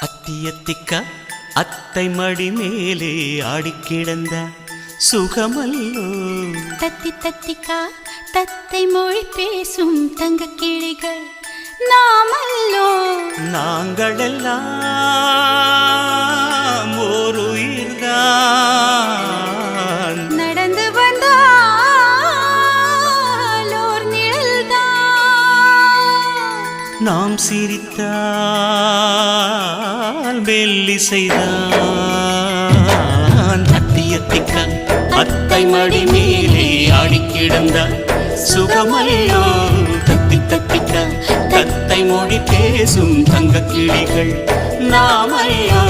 அத்தியத்திக்க அத்தை மடி மேலே ஆடிக்கிடந்த சுகமல்லோ. தத்தி தத்திக்கா தத்தை மொழி பேசும் தங்க கிளிகள் நாமல்லோ. நாங்களெல்லாம் ஒரு உயிர்தான், நடந்து வந்தால் ஓர் நிழல்தான். நாம் சிரித்தால் மெல்லிசைதான். அத்தியத்திக்க அத்தை மடி மேலே ஆடிக்கிடந்த சுகமல்லோ. தத்தி தத்திக்க தத்தை மொழி பேசும் தங்க கிளிகள் நாமல்லோ.